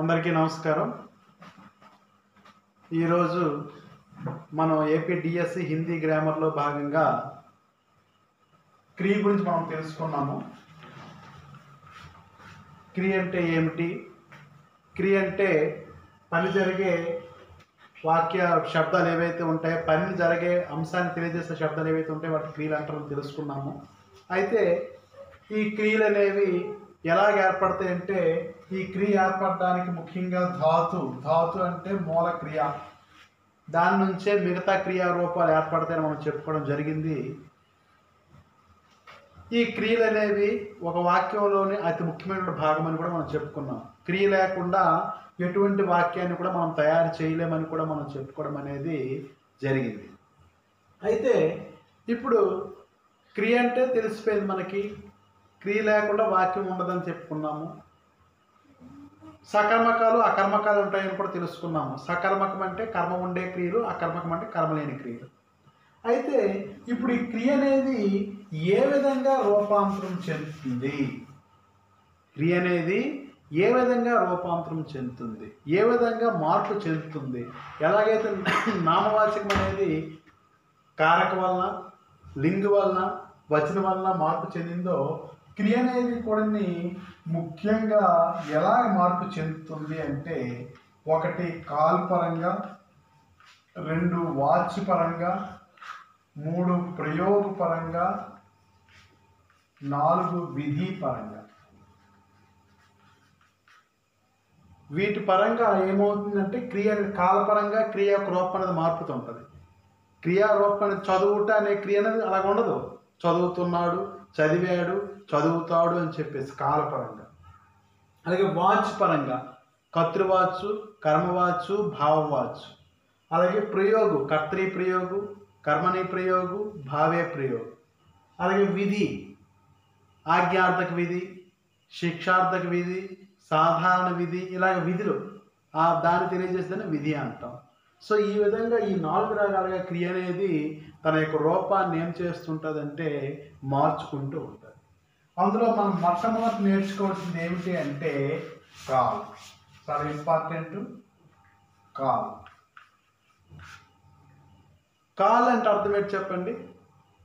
అందరికీ నమస్కారం. ఈరోజు మనం ఏపీ డిఎస్సి హిందీ గ్రామర్లో భాగంగా క్రియ గురించి మనం తెలుసుకున్నాము. క్రియ అంటే ఏమిటి? క్రియ అంటే పని జరిగే వాక్య శబ్దాలు ఏవైతే ఉంటాయో, పని జరిగే అంశాన్ని తెలియజేసే శబ్దాలు ఏవైతే ఉంటాయో వాటి క్రియలు అంటారని తెలుసుకున్నాము. అయితే ఈ క్రియలు అనేవి ఎలాగ ఏర్పడతాయంటే, ఈ క్రియ ఏర్పడడానికి ముఖ్యంగా ధాతు అంటే మూల క్రియ, దాని నుంచే మిగతా క్రియారూపాలు ఏర్పడతాయని మనం చెప్పుకోవడం జరిగింది. ఈ క్రియలు అనేవి ఒక వాక్యంలోని అతి ముఖ్యమైన భాగం అని కూడా మనం చెప్పుకున్నాం. క్రియ లేకుండా ఎటువంటి వాక్యాన్ని కూడా మనం తయారు చేయలేమని కూడా మనం చెప్పుకోవడం అనేది జరిగింది. అయితే ఇప్పుడు క్రియ అంటే తెలిసిపోయింది మనకి, క్రియ లేకుండా వాక్యం ఉండదని చెప్పుకున్నాము. సకర్మకాలు అకర్మకాలు ఉంటాయని కూడా తెలుసుకున్నాము. సకర్మకం అంటే కర్మ ఉండే క్రియలు, అకర్మకం అంటే కర్మ లేని క్రియలు. అయితే ఇప్పుడు ఈ క్రియ అనేది ఏ విధంగా రూపాంతరం చెందుతుంది? క్రియ అనేది ఏ విధంగా రూపాంతరం చెందుతుంది, ఏ విధంగా మార్పు చెందుతుంది? ఎలాగైతే నామవాచకం అనేది కారక వలన, లింగు వలన, వచనం వలన మార్పు చెందిందో, క్రియ అనేది కూడా ముఖ్యంగా ఎలా మార్పు చెందుతుంది అంటే, ఒకటి కాల్ పరంగా, రెండు వాచ్ పరంగా, మూడు ప్రయోగ పరంగా, నాలుగు విధి పరంగా. వీటి పరంగా ఏమవుతుందంటే, క్రియ కాలపరంగా క్రియ యొక్క రూపం అనేది మారుతుంటుంది. క్రియారూపం అనేది చదువుట అనే క్రియ అనేది అలాగ ఉండదు. చదువుతున్నాడు, చదివాడు, చదువుతాడు అని చెప్పేసి కాలపరంగా. అలాగే వాచ్ పరంగా కర్తృవాచు, కర్మవాచు, భావవాచు. అలాగే ప్రయోగు కర్తృ ప్రయోగు, కర్మని ప్రయోగు, భావే ప్రయోగు. అలాగే విధి ఆజ్ఞార్థక విధి, శిక్షార్థక విధి, సాధారణ విధి. ఇలాగ విధులు దాన్ని తెలియజేసేదని విధి అంటాం. సో ఈ విధంగా ఈ 4 రకాలుగా క్రియ అనేది తన యొక్క రూపాన్ని ఏం చేస్తుంటుందంటే మార్చుకుంటూ ఉంటుంది. అందులో మనం మొట్టమొదటి నేర్చుకోవాల్సింది ఏమిటి అంటే కాల్. చాలా ఇంపార్టెంట్. కాల్ అంటే అర్థం ఏంటి చెప్పండి?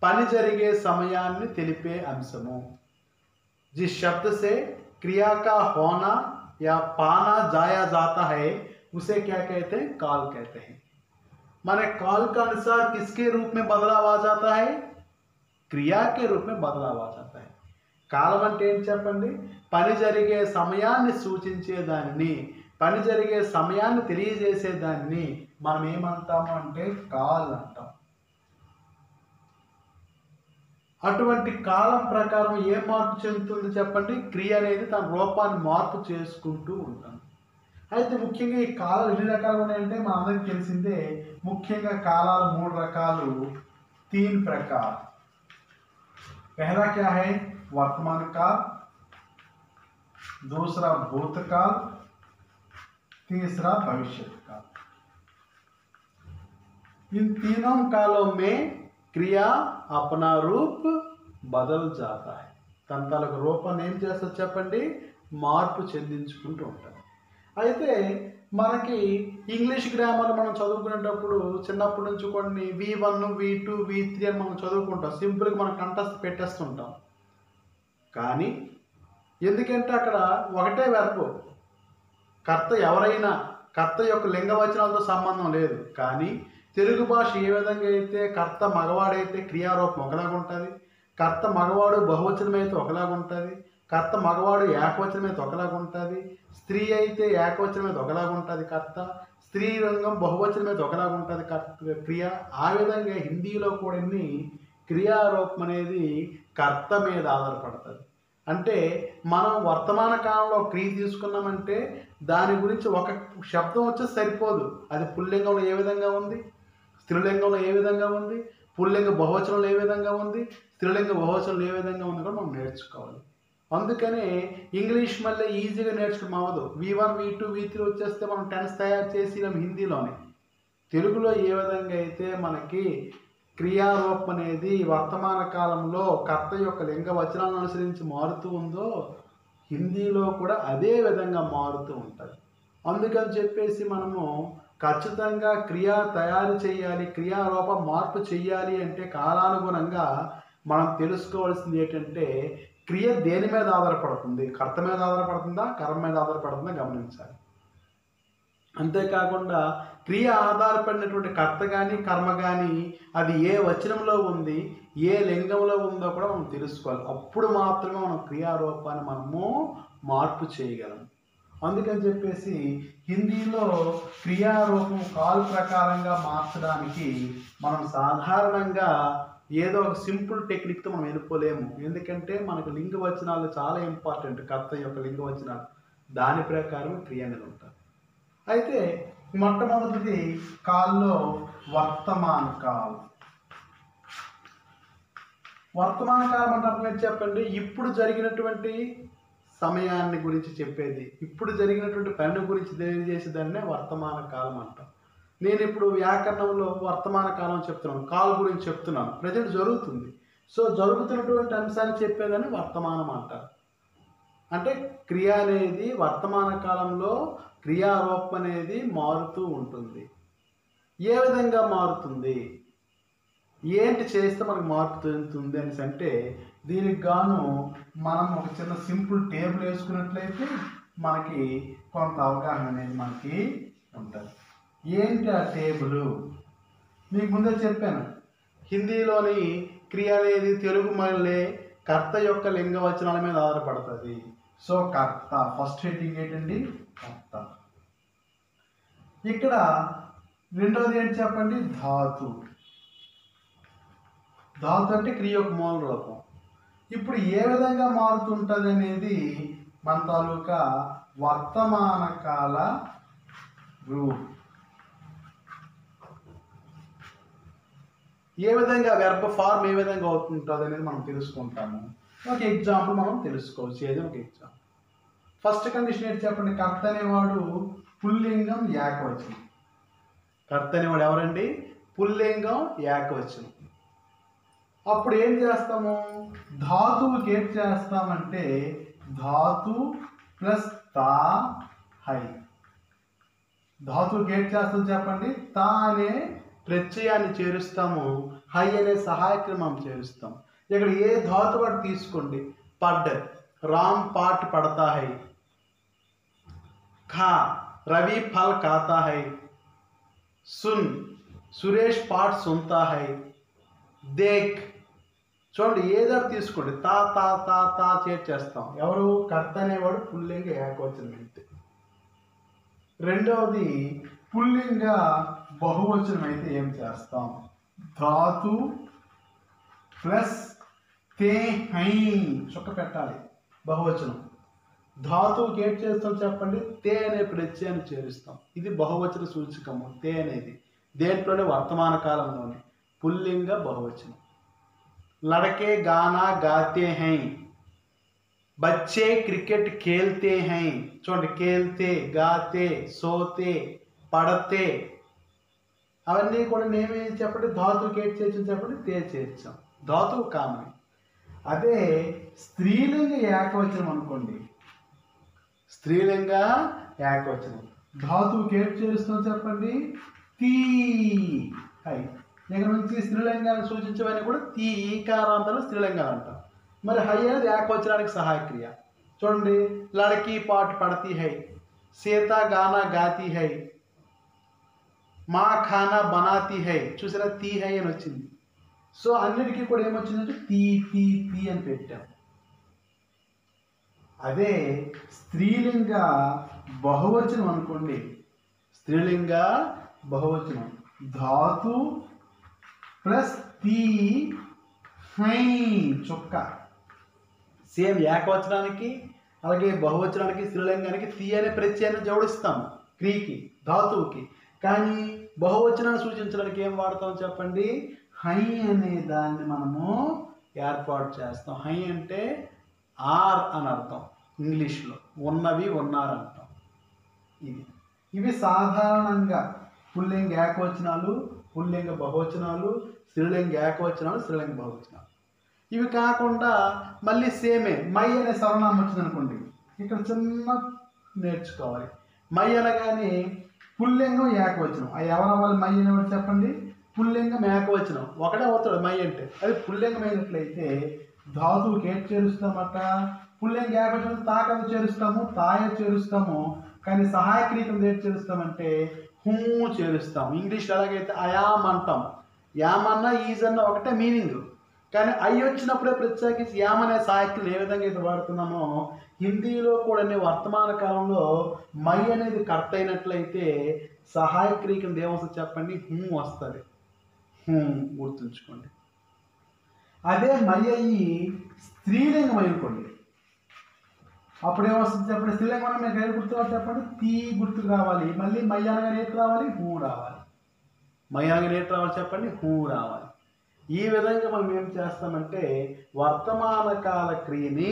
పని జరిగే సమయాన్ని తెలిపే అంశము. जिस शब्द से क्रिया का होना या पाना जाया जाता है उसे क्या कहते हैं? काल कहते हैं. माने काल का अनुसार किसके रूप में बदलाव आ जाता है? क्रिया के रूप में बदलाव आ जाता है. కాలం అంటే ఏం చెప్పండి? పని జరిగే సమయాన్ని సూచించేదాన్ని, పని జరిగే సమయాన్ని తెలియజేసేదాన్ని మనం ఏమంటాము అంటే కాల్ అంటాం. అటువంటి కాలం ప్రకారం ఏం మార్పు చెందుతుంది చెప్పండి? క్రియ అనేది తన రూపాన్ని మార్పు చేసుకుంటూ ఉంటుంది. అయితే ముఖ్యంగా ఈ కాలాలు ఎన్ని రకాలు ఉన్నాయంటే మన అందరికీ తెలిసిందే. ముఖ్యంగా కాలాలు 3 రకాలు. 3 प्रकार. पहला क्या है? वर्तमान काल, दूसरा भूतकाल, तीसरा भविष्य काल. इन तीनों कालों में क्रिया अपना रूप बदल जाता है. తన తాలూకు రూపాన్ని ఏం చేస్తుంది చెప్పండి? మార్పు చెందించుకుంటూ ఉంటుంది. అయితే మనకి ఇంగ్లీష్ గ్రామర్ మనం చదువుకునేటప్పుడు చిన్నప్పటి నుంచి కొన్ని V1, V2, V3 అని మనం చదువుకుంటాం. సింపుల్గా మనం కంఠస్థ పెట్టేస్తుంటాం. కానీ ఎందుకంటే అక్కడ ఒకటే వెర్బ్, కర్త ఎవరైనా, కర్త యొక్క లింగవచనాలతో సంబంధం లేదు. కానీ తెలుగు భాష ఏ విధంగా అయితే కర్త మగవాడైతే క్రియారూపం ఒకలాగా ఉంటుంది, కర్త మగవాడు బహువచనం అయితే ఒకలాగా ఉంటుంది, కర్త మగవాడు ఏకవచనం అయితే ఒకలాగా ఉంటుంది, స్త్రీ అయితే ఏకవచనం అయితే ఒకలాగా ఉంటుంది కర్త, స్త్రీ రంగం బహువచనం అయితే ఒకలాగా ఉంటుంది కర్త క్రియ. ఆ విధంగా హిందీలో కూడా క్రియారూపం అనేది కర్త మీద ఆధారపడుతుంది. అంటే మనం వర్తమాన కాలంలో క్రియ తీసుకున్నామంటే దాని గురించి ఒక శబ్దం వచ్చి సరిపోదు. అది పుల్లింగంలో ఏ విధంగా ఉంది, స్త్రీలింగంలో ఏ విధంగా ఉంది, పుల్లింగ బహువచనంలో ఏ విధంగా ఉంది, స్త్రీలింగ బహువచనంలో ఏ విధంగా ఉంది కూడా మనం నేర్చుకోవాలి. అందుకనే ఇంగ్లీష్ మళ్ళీ ఈజీగా నేర్చుకోవడం అవ్వదు. V1, V2, V3 వచ్చేస్తే మనం టెన్స్ తయారు చేసి హిందీలోనే. తెలుగులో ఏ విధంగా అయితే మనకి క్రియారూపం అనేది వర్తమాన కాలంలో కర్త యొక్క లింగ వచనాలను అనుసరించి మారుతూ ఉందో, హిందీలో కూడా అదే విధంగా మారుతూ ఉంటుంది. అందుకని చెప్పేసి మనము ఖచ్చితంగా క్రియ తయారు చేయాలి, క్రియారూప మార్పు చేయాలి అంటే కాలానుగుణంగా మనం తెలుసుకోవాల్సింది ఏంటంటే క్రియ దేని మీద ఆధారపడుతుంది, కర్త మీద ఆధారపడుతుందా, కర్మ మీద ఆధారపడుతుందా గమనించాలి. అంతేకాకుండా క్రియ ఆధారపడినటువంటి కర్త కానీ కర్మ కానీ అది ఏ వచనంలో ఉంది, ఏ లింగంలో ఉందో కూడా మనం తెలుసుకోవాలి. అప్పుడు మాత్రమే మనం క్రియారూపాన్ని మనము మార్పు చేయగలం. అందుకని చెప్పేసి హిందీలో క్రియారూపం కాల్ ప్రకారంగా మార్చడానికి మనం సాధారణంగా ఏదో ఒక సింపుల్ టెక్నిక్తో మనం వెళ్ళిపోలేము. ఎందుకంటే మనకు లింగ వచనాలు చాలా ఇంపార్టెంట్. కర్త యొక్క లింగ వచనాలు దాని ప్రకారం క్రియ అనేది ఉంటుంది. అయితే మొట్టమొదటిది కాల్లో వర్తమాన కాలం. వర్తమాన కాలం అంటే అర్థం ఏంటి చెప్పండి? ఇప్పుడు జరిగినటువంటి సమయాన్ని గురించి చెప్పేది, ఇప్పుడు జరిగినటువంటి పని గురించి తెలియజేసేదాన్నే వర్తమాన కాలం అంటాం. నేను ఇప్పుడు వ్యాకరణంలో వర్తమాన కాలం చెప్తున్నాను, కాల్ గురించి చెప్తున్నాను, ప్రజెంట్ జరుగుతుంది. సో జరుగుతున్నటువంటి అంశాన్ని చెప్పేదాన్ని వర్తమానం అంటారు. అంటే క్రియ అనేది వర్తమాన కాలంలో క్రియారూపం అనేది మారుతూ ఉంటుంది. ఏ విధంగా మారుతుంది, ఏంటి చేస్తే మనకు మార్పు చెందుతుంది అనేసి అంటే దీనికి గాను మనం ఒక చిన్న సింపుల్ టేబుల్ వేసుకున్నట్లయితే మనకి కొంత అవగాహన అనేది మనకి ఉంటుంది. ఏంటి ఆ టేబుల్? మీకు ముందే చెప్పాను, హిందీలోని క్రియ అనేది తెలుగు మళ్ళీ కర్త యొక్క లింగ వచనాల మీద ఆధారపడుతుంది. సో కర్త ఫస్ట్ హెడ్డింగ్ ఏంటండి? కర్త. ఇక్కడ రెండోది ఏంటి చెప్పండి? ధాతు. ధాతు అంటే క్రియ యొక్క మూల రూపం. ఇప్పుడు ఏ విధంగా మారుతుంటుంది అనేది మన తాలూకా వర్తమాన కాల రూప్. ఏ విధంగా వెర్బ్ ఫార్మ్ ఏ విధంగా అవుతుంటుంది అనేది మనం తెలుసుకుంటాము. ఒక ఎగ్జాంపుల్ మనం తెలుసుకోవచ్చు. ఏదో ఒక ఎగ్జాంపుల్. ఫస్ట్ కండిషన్ ఏంటి చెప్పండి? కర్త అనేవాడు పుల్లింగం ఏకవచనం. కర్త అనేవాడు ఎవరండి? పుల్లింగం ఏకవచనం. అప్పుడు ఏం చేస్తాము? ధాతువుకి ఏం చేస్తామంటే ధాతు ప్లస్ తా హై. ధాతువుకి ఏం చేస్తాం చెప్పండి? తా అనే ప్రత్యయాన్ని చేరుస్తాము, హై అనే సహాయక్రమం చేరుస్తాం. ఇక్కడ ఏ ధాతు వాడు తీసుకోండి, పడ్ రామ్ పాట్ పడతా హై, ఖా రవి ఫల్ ఖాతా హై, సున్ సురేష్ పాట్ సున్తా హై, దేక్. చూడండి ఏదో తీసుకోండి, తా తా తా తా చేర్చేస్తాం. ఎవరు? కర్త అనేవాడు పుల్లింగ ఏకవచనం అయితే. రెండవది పుల్లింగ బహువచనం అయితే ఏం చేస్తాం? ధాతు ప్లస్ తే హై. చుక్క పెట్టాలి. బహువచనం ధాతువుకి ఏం చేస్తాం చెప్పండి? తే అనే ప్రత్యయాన్ని చేరుస్తాం. ఇది బహువచన సూచకము. తే అనేది దేంట్లోనే వర్తమాన కాలంలోనే పుల్లింగ బహువచనం. लड़के गाना गाते हैं, बच्चे क्रिकेट खेलते हैं. చూడండి खेलते, गाते, सोते, పడతే అవన్నీ కూడా నేమే చెప్పండి? ధాతువుకి ఏం చేర్చాం చెప్పండి? తే చేర్చాం. ధాతువు కామని. అదే స్త్రీలింగ ఏకవచనం అనుకోండి, స్త్రీలింగ ఏకవచనం ధాతువుకి ఏం చేరుస్తాం చెప్పండి? తీ హై. దగ్గర నుంచి స్త్రీలింగాన్ని సూచించవని కూడా తీ ఈకారాంతాలు స్త్రీలింగాలు అంటాం. మరి హై అనేది ఏకవచనానికి సహాయక్రియ. చూడండి, లड़की పాట్ పడతీ హై, సీత గానా గాతీ హై, మా ఖానా బనాతీ హై. చూసారా? తీ హై అని వచ్చింది. సో అన్నిటికీ కూడా ఏమొచ్చిందంటే తీ తీ తీ అని పెట్టాం. అదే స్త్రీలింగ బహువచనం అనుకోండి, స్త్రీలింగ బహువచనం ధాతు ప్లస్ తీ హై చుక్క. సేమ్ ఏకవచనానికి అలాగే బహువచనానికి స్త్రీలింగానికి తీ అనే ప్రత్యయాన్ని జోడిస్తాం క్రియకి, ధాతువుకి. కానీ బహువచనాన్ని సూచించడానికి ఏం వాడతాం చెప్పండి? హై అనే దాన్ని మనము ఏర్పాటు చేస్తాం. హై అంటే ఆర్ అని అర్థం. ఇంగ్లీష్లో ఉన్నవి ఉన్నారు అంటాం. ఇవి సాధారణంగా పుల్లింగ ఏకవచనాలు, పుల్లింగ బహువచనాలు, స్త్రీలింగ ఏకవచనాలు, స్త్రీలింగ బహువచనాలు. ఇవి కాకుండా మళ్ళీ సేమే మై అనే సర్వనామం వచ్చింది అనుకోండి, ఇక్కడ చిన్న నేర్చుకోవాలి. మై అనగానే పుల్లింగం ఏకవచనం. అది ఎవరవ్వాలి మై అనేవాడు చెప్పండి? పుల్లింగం ఏకవచనం. ఒకటే అవుతాడు మై అంటే. అది పుల్లింగం అయినట్లయితే ధాతువుకి ఏం చేరుస్తామట? పుల్లింగం ఏకవచనం తాకదు చేరుస్తాము, తాయ చేరుస్తాము. కానీ సహాయ క్రియకం ఏం చేరుస్తామంటే హూ చేరుస్తాము. ఇంగ్లీష్లో ఎలాగైతే అయామ్ అంటాం. యామ్ అన్న ఈజ్ అన్న ఒకటే మీనింగ్. కానీ ఐ వచ్చినప్పుడే ప్రత్యేకించి యామ్ అనే సహాయకులు ఏ విధంగా అయితే వాడుతున్నామో హిందీలో కూడా వర్తమాన కాలంలో మై అనేది కర్త అయినట్లయితే సహాయ క్రియకం ఏమొస్తుంది చెప్పండి? హూ వస్తుంది. హూ గుర్తుంచుకోండి. అదే మై అయ్యి స్త్రీలింగం అనుకోండి, అప్పుడు ఏమొస్తుంది చెప్పండి? స్త్రీలింగం అన్న మీకు ఏం గుర్తు చెప్పండి? తీ గుర్తుకు రావాలి. మళ్ళీ మై అనగానే ఏటి రావాలి? హూ రావాలి. మై అనగానే ఏటి రావాలి చెప్పండి? హూ రావాలి. ఈ విధంగా మనం ఏం చేస్తామంటే వర్తమాన కాల క్రియని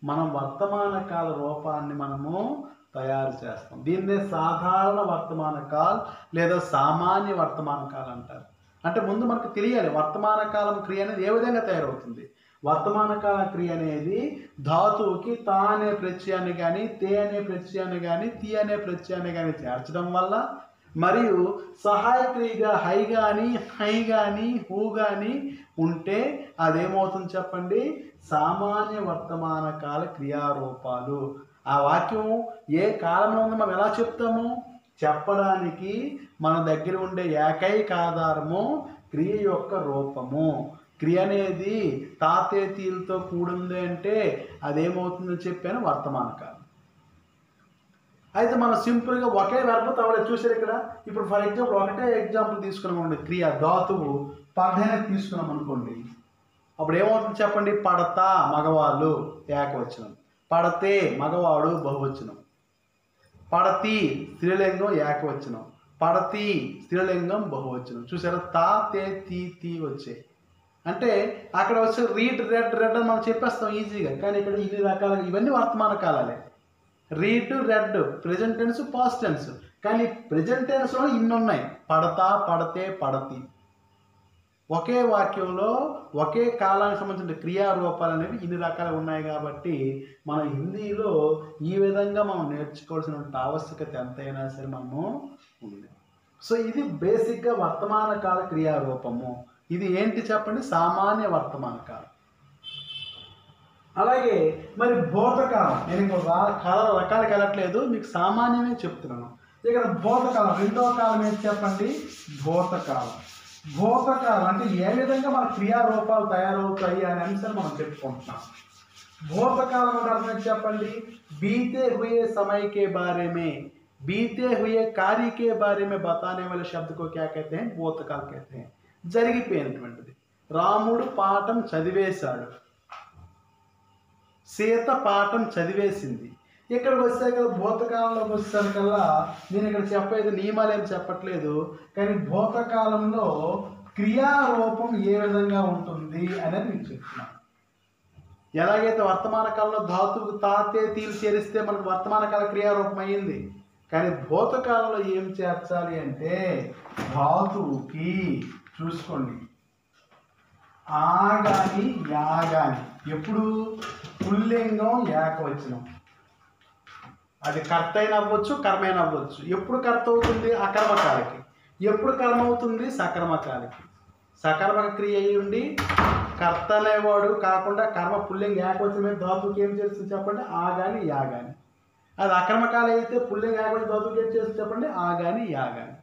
మనం వర్తమాన కాల రూపాన్ని మనము తయారు చేస్తాం. దీన్నే సాధారణ వర్తమాన కాల్ లేదా సామాన్య వర్తమాన కాల్ అంటారు. అంటే ముందు మనకు తెలియాలి వర్తమాన కాలం క్రియ అనేది ఏ విధంగా తయారవుతుంది. వర్తమాన కాల క్రియ అనేది ధాతువుకి తా అనే ప్రత్యయాన్ని కానీ, తే అనే ప్రత్యయాన్ని కానీ, తి అనే ప్రత్యయాన్ని కానీ చేర్చడం వల్ల, మరియు సహాయ క్రియగా హై కానీ, హై కానీ, హూ కానీ ఉంటే అదేమవుతుంది చెప్పండి? సామాన్య వర్తమాన కాల క్రియారూపాలు. ఆ వాక్యం ఏ కాలంలో ఉందో మనం ఎలా చెప్తాము? చెప్పడానికి మన దగ్గర ఉండే ఏకైక ఆధారము క్రియ యొక్క రూపము. క్రియ అనేది తాతేతీలతో కూడింది అంటే అదేమవుతుందని చెప్పాను? వర్తమాన కాలం. అయితే మనం సింపుల్గా ఒకే వెర్బ్ తవలే చూసారు ఇక్కడ. ఇప్పుడు ఫర్ ఎగ్జాంపుల్ ఒకటే ఎగ్జాంపుల్ తీసుకున్నామండి. క్రియ ధాతువు పడనే తీసుకున్నాం అనుకోండి. అప్పుడు ఏమవుతుంది చెప్పండి? పడతా మగవాళ్ళు ఏకవచనం, పడతే మగవాడు బహువచనం, పడతి స్త్రీలింగం ఏకవచనం, పడతి స్త్రీలింగం బహువచనం. చూసారా? తా తే తీ వచ్చాయి. అంటే అక్కడ వచ్చి రీడ్ రెడ్ రెడ్ అని మనం చెప్పేస్తాం ఈజీగా. కానీ ఇక్కడ ఇన్ని రకాలుగా ఇవన్నీ వర్తమాన కాలాలే. Read read present tense, past tense. కానీ ప్రెజెంట్ టెన్స్లో ఇన్ని ఉన్నాయి: పడతా, పడతే, పడతి. ఒకే వాక్యంలో ఒకే కాలానికి సంబంధించిన క్రియారూపాలు అనేవి ఇన్ని రకాలు ఉన్నాయి. కాబట్టి మన హిందీలో ఈ విధంగా మనం నేర్చుకోవాల్సిన ఆవశ్యకత ఎంతైనా సరే మనము ఉంది. సో ఇది బేసిక్గా వర్తమాన కాల క్రియారూపము. ఇది ఏంటి చెప్పండి? సామాన్య వర్తమాన కాలం. అలాగే మరి భూతకాలం, నేను ఇంకో రకాలకి వెళ్ళట్లేదు, మీకు సామాన్యమే చెప్తున్నాను. ఇక్కడ భూతకాలం రెండవ కాలం ఏంటి చెప్పండి? భూతకాలం. భూతకాలం అంటే ఏ విధంగా మన క్రియారూపాలు తయారవుతాయి అనే అంశాలు మనం చెప్పుకుంటున్నాం. భూతకాలం అంటే అర్థం ఏంటి చెప్పండి? बीते हुए समय के बारे में, बीते हुए कार्य के बारे में बताने वाले शब्द को क्या कहते हैं? భూతకాలం कहते हैं. జరిగిపోయినటువంటిది. రాముడు పాఠం చదివేశాడు, సీత పాఠం చదివేసింది. ఇక్కడికి వచ్చాక భూతకాలంలోకి వచ్చేసరికల్లా నేను ఇక్కడ చెప్పేది నియమాలు ఏం చెప్పట్లేదు, కానీ భూతకాలంలో క్రియారూపం ఏ విధంగా ఉంటుంది అనేది మీకు చెప్తున్నాను. ఎలాగైతే వర్తమాన కాలంలో ధాతువుకు తాతే తీలు చేరిస్తే మనకు వర్తమాన కాల క్రియారూపం అయ్యింది. కానీ భూతకాలంలో ఏం చేర్చాలి అంటే ధాతువుకి చూసుకోండి ఆ గాని యా గాని. ఎప్పుడు? పుల్లింగం ఏకవచనం. అది కర్త అయిన అవ్వచ్చు, కర్మ అయిన అవ్వచ్చు. ఎప్పుడు కర్త అవుతుంది? అకర్మకాలకి. ఎప్పుడు కర్మ అవుతుంది? సకర్మకాలకి. సకర్మక క్రియ అయ్యి ఉండి కర్త అనేవాడు కాకుండా కర్మ పుల్లింగ ఏకవచనమే ధాతువుకి ఏం చేస్తుంది చెప్పండి? ఆ గాని యా గాని. అది అకర్మకాల అయితే పుల్లింగ ఏకవచన ధాతువుకి ఏం చేస్తుంది చెప్పండి? ఆ గాని యా గాని.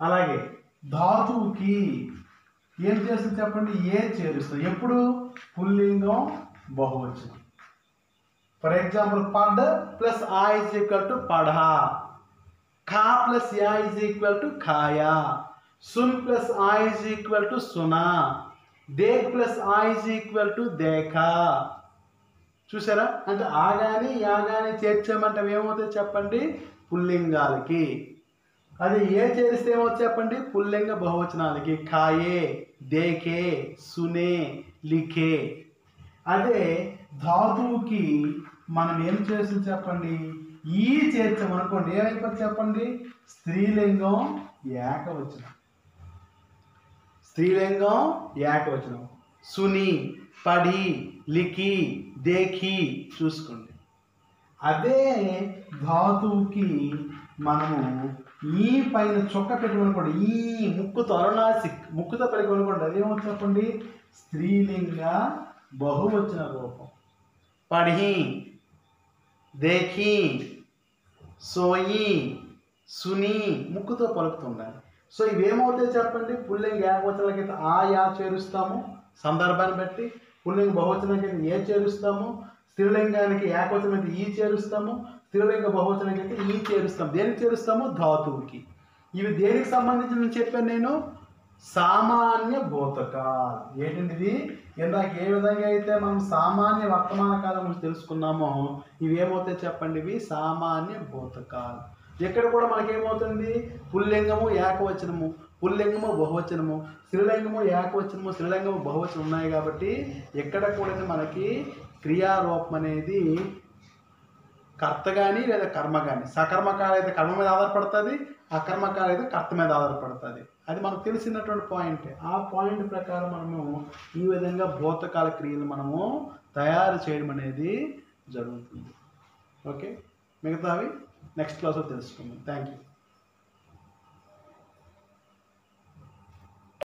అలాగే ధాతువుకి ఏం చేస్తుంది చెప్పండి? ఏ చేరుస్తుంది. ఎప్పుడు? పుల్లింగం బహువచనం. ఫర్ ఎగ్జాంపుల్ పడ్ ప్లస్ ఆ ఇజ్ ఈక్వల్ టు పఢా, ఖా ప్లస్ యా ఇజ్ ఈక్వల్ టు ఖాయా, సున్ ప్లస్ ఆ ఇజ్ ఈక్వల్ టు సునా, దేఖ్ ప్లస్ ఆ ఇజ్ ఈక్వల్ టు దేఖా. చూసారా? అంటే ఆ గాని యా గాని చేర్చామంటే ఏమవుతుంది చెప్పండి? పుల్లింగాలకి. అది ఏ చేరిస్తే ఏమవుతుంది చెప్పండి? పుల్లింగ బహువచనాలకి. ఖాయే, దేఖే, సునే, లిఖే. అదే ధాతువుకి మనం ఏం చేస్తుంది చెప్పండి? ఈ చేర్చామనుకోండి ఏమైపోతుంది చెప్పండి? స్త్రీలింగం ఏకవచనం. స్త్రీలింగం ఏకవచనం. సుని, పడి, లిఖి, దేఖి. చూసుకోండి. అదే ధాతువుకి మనము ఈ పైన చొక్క పెట్టుకోనుకోండి, ఈ ముక్కుతో అరుణాసిక్ ముక్కుతో పెట్టుకోనుకోండి, అదేమో చెప్పండి, స్త్రీలింగ బహువచన రూపం. పढ़ी, देखी, సోయి, సుని ముక్కుతో పలుకుతుండాలి. సో ఇవేమవుతాయి చెప్పండి, పుల్లింగ ఏకవచనాలకైతే ఆ యా చేరుస్తాము సందర్భాన్ని బట్టి, పుల్లింగ బహువచనానికి ఏ చేరుస్తాము, స్త్రీలింగానికి ఏకవచనం అయితే ఈ చేరుస్తాము, స్త్రీలింగ బహువచనానికి అయితే ఈ చేరుస్తాము. దేనికి చేరుస్తాము? ధాతువుకి. ఇవి దేనికి సంబంధించి నేను చెప్పాను, నేను సామాన్య బోధకాలు. ఏంటండి ఇది? ఇందాక ఏ విధంగా అయితే మనం సామాన్య వర్తమాన కాలం గురించి తెలుసుకున్నామో ఇవి ఏమవుతాయి చెప్పండి, ఇవి సామాన్య బోధకాలు. ఎక్కడ కూడా మనకేమవుతుంది, పుల్లింగము ఏకవచనము, పుల్లింగము బహువచనము, స్త్రీలింగము ఏకవచనము, స్త్రీలింగము బహువచనం ఉన్నాయి కాబట్టి ఎక్కడ కూడా మనకి క్రియారూపం అనేది కర్త కానీ లేదా కర్మ కానీ, సకర్మకాలు అయితే కర్మ మీద ఆధారపడుతుంది, అకర్మకాలు అయితే కర్త మీద ఆధారపడుతుంది. అది మనకు తెలిసినటువంటి పాయింట్. ఆ పాయింట్ ప్రకారం మనము ఈ విధంగా భౌతికాల క్రియలు మనము తయారు చేయడం అనేది జరుగుతుంది. ఓకే, మిగతావి నెక్స్ట్ క్లాస్లో తెలుసుకుందాం. Thank you.